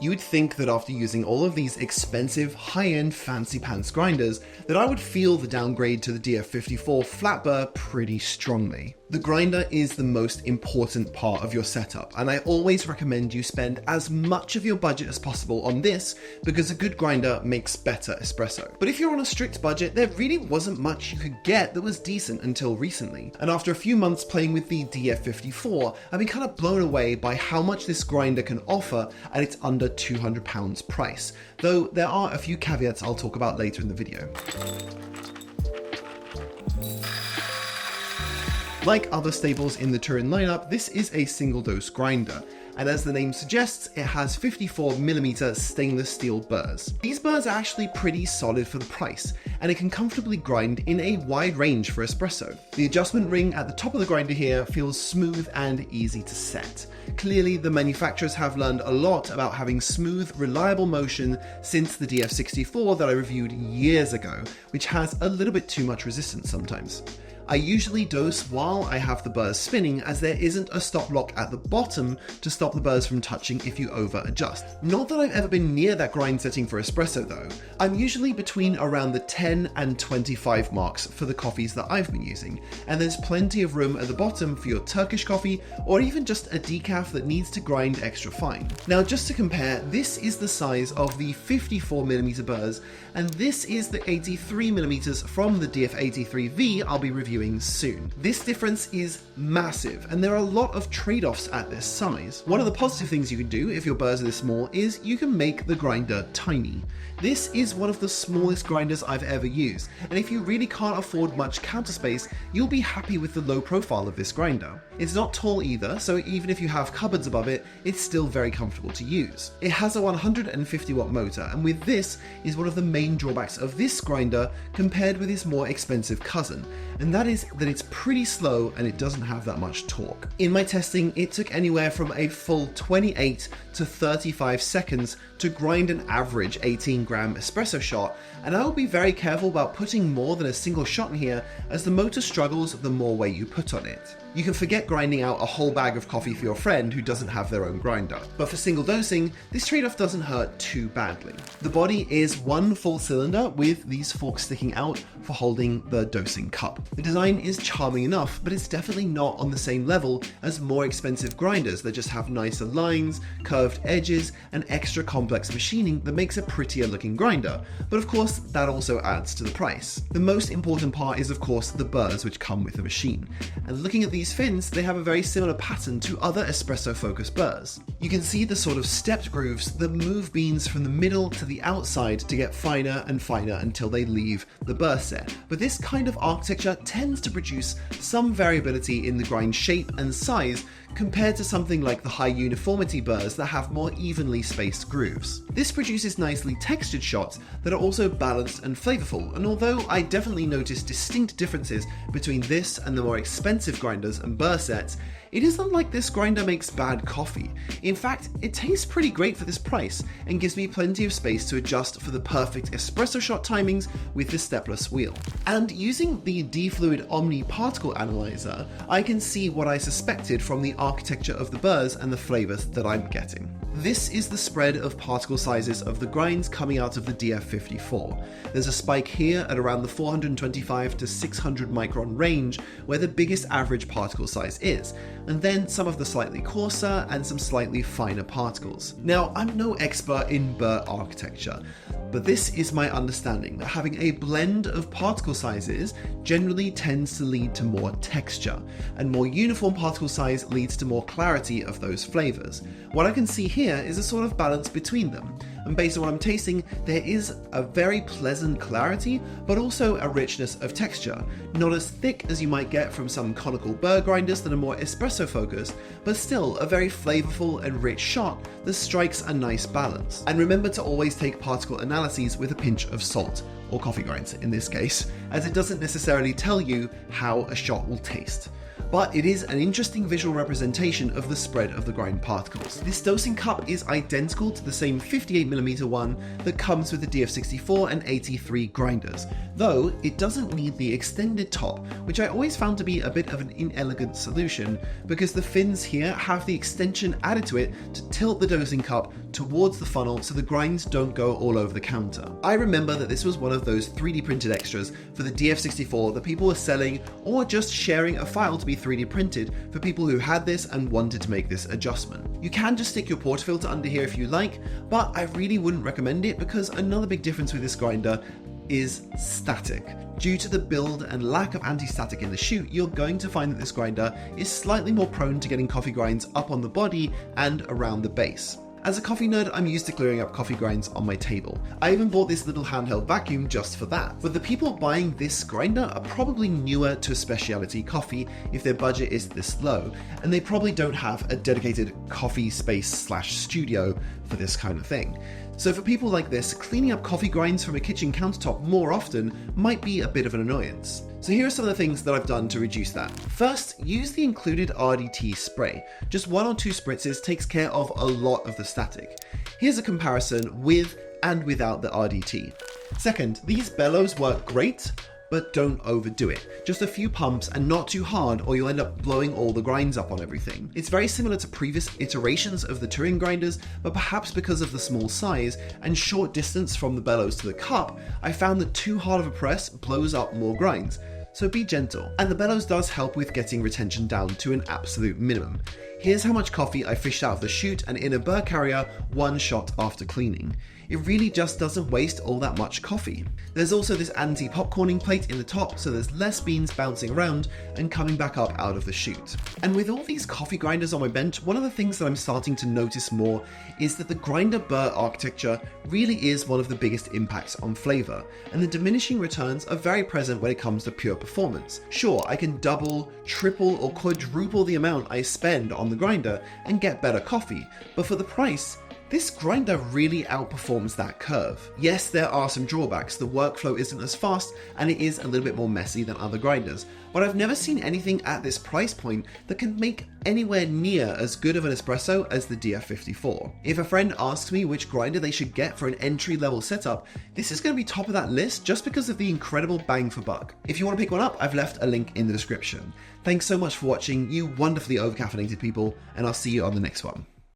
You would think that after using all of these expensive, high-end, fancy pants grinders, that I would feel the downgrade to the DF54 flat burr pretty strongly. The grinder is the most important part of your setup, and I always recommend you spend as much of your budget as possible on this because a good grinder makes better espresso. But if you're on a strict budget, there really wasn't much you could get that was decent until recently. And after a few months playing with the DF54, I've been kind of blown away by how much this grinder can offer, and it's under £200 price. Though there are a few caveats I'll talk about later in the video. Like other staples in the Turin lineup, this is a single dose grinder, and as the name suggests, it has 54mm stainless steel burrs. These burrs are actually pretty solid for the price, and it can comfortably grind in a wide range for espresso. The adjustment ring at the top of the grinder here feels smooth and easy to set. Clearly, the manufacturers have learned a lot about having smooth, reliable motion since the DF64 that I reviewed years ago, which has a little bit too much resistance sometimes. I usually dose while I have the burrs spinning, as there isn't a stop lock at the bottom to stop the burrs from touching if you over adjust. Not that I've ever been near that grind setting for espresso though. I'm usually between around the 10 and 25 marks for the coffees that I've been using, and there's plenty of room at the bottom for your Turkish coffee or even just a decaf that needs to grind extra fine. Now just to compare, this is the size of the 54mm burrs, and this is the 83mm from the DF83V I'll be reviewing soon. This difference is massive, and there are a lot of trade-offs at this size. One of the positive things you can do if your burrs are this small is you can make the grinder tiny. This is one of the smallest grinders I've ever used, and if you really can't afford much counter space, you'll be happy with the low profile of this grinder. It's not tall either, so even if you have cupboards above it, it's still very comfortable to use. It has a 150 watt motor, and with this is one of the main drawbacks of this grinder compared with its more expensive cousin, and that is that it's pretty slow and it doesn't have that much torque. In my testing, it took anywhere from a full 28 to 35 seconds to grind an average 18-gram espresso shot, and I will be very careful about putting more than a single shot in here, as the motor struggles the more weight you put on it. You can forget grinding out a whole bag of coffee for your friend who doesn't have their own grinder, but for single dosing, this trade-off doesn't hurt too badly. The body is one full cylinder with these forks sticking out for holding the dosing cup. The design is charming enough, but it's definitely not on the same level as more expensive grinders that just have nicer lines, curved edges, and extra complex machining that makes a prettier looking grinder, but of course that also adds to the price. The most important part is of course the burrs which come with the machine, and looking at these fins, they have a very similar pattern to other espresso focused burrs. You can see the sort of stepped grooves that move beans from the middle to the outside to get finer and finer until they leave the burr set, but this kind of architecture tends to produce some variability in the grind shape and size compared to something like the high uniformity burrs that have more evenly spaced grooves. This produces nicely textured shots that are also balanced and flavorful, and although I definitely notice distinct differences between this and the more expensive grinders and burr sets, it isn't like this grinder makes bad coffee. In fact, it tastes pretty great for this price and gives me plenty of space to adjust for the perfect espresso shot timings with the stepless wheel. And using the D-Fluid Omni particle analyzer, I can see what I suspected from the architecture of the burrs and the flavors that I'm getting. This is the spread of particle sizes of the grinds coming out of the DF54. There's a spike here at around the 425 to 600 micron range where the biggest average particle size is, and then some of the slightly coarser and some slightly finer particles. Now, I'm no expert in burr architecture, but this is my understanding that having a blend of particle sizes generally tends to lead to more texture, and more uniform particle size leads to more clarity of those flavors. What I can see here is a sort of balance between them, and based on what I'm tasting, there is a very pleasant clarity, but also a richness of texture. Not as thick as you might get from some conical burr grinders that are more espresso focused, but still a very flavorful and rich shot that strikes a nice balance. And remember to always take particle analyses with a pinch of salt, or coffee grinds in this case, as it doesn't necessarily tell you how a shot will taste. but it is an interesting visual representation of the spread of the grind particles. This dosing cup is identical to the same 58mm one that comes with the DF54 and 83 grinders, though it doesn't need the extended top, which I always found to be a bit of an inelegant solution because the fins here have the extension added to it to tilt the dosing cup towards the funnel so the grinds don't go all over the counter. I remember that this was one of those 3D printed extras for the DF64 that people were selling or just sharing a file to be 3D printed for people who had this and wanted to make this adjustment. You can just stick your portafilter under here if you like, but I really wouldn't recommend it because another big difference with this grinder is static. Due to the build and lack of anti-static in the chute, you're going to find that this grinder is slightly more prone to getting coffee grinds up on the body and around the base. As a coffee nerd, I'm used to clearing up coffee grinds on my table. I even bought this little handheld vacuum just for that. But the people buying this grinder are probably newer to specialty coffee if their budget is this low, and they probably don't have a dedicated coffee space / studio for this kind of thing. So for people like this, cleaning up coffee grinds from a kitchen countertop more often might be a bit of an annoyance. So here are some of the things that I've done to reduce that. First, use the included RDT spray. Just 1 or 2 spritzes takes care of a lot of the static. Here's a comparison with and without the RDT. Second, these bellows work great, but don't overdo it. Just a few pumps and not too hard or you'll end up blowing all the grinds up on everything. It's very similar to previous iterations of the Turin grinders, but perhaps because of the small size and short distance from the bellows to the cup, I found that too hard of a press blows up more grinds. So be gentle. And the bellows does help with getting retention down to an absolute minimum. Here's how much coffee I fished out of the chute and in a Burr carrier 1 shot after cleaning. It really just doesn't waste all that much coffee. There's also this anti-popcorning plate in the top so there's less beans bouncing around and coming back up out of the chute. And with all these coffee grinders on my bench, one of the things that I'm starting to notice more is that the grinder Burr architecture really is one of the biggest impacts on flavor, and the diminishing returns are very present when it comes to pure performance. Sure, I can double, triple, or quadruple the amount I spend on the grinder and get better coffee, but for the price, this grinder really outperforms that curve. Yes, there are some drawbacks. The workflow isn't as fast and it is a little bit more messy than other grinders, but I've never seen anything at this price point that can make anywhere near as good of an espresso as the DF54. If a friend asks me which grinder they should get for an entry-level setup, this is going to be top of that list just because of the incredible bang for buck. If you want to pick one up, I've left a link in the description. Thanks so much for watching, you wonderfully overcaffeinated people, and I'll see you on the next one.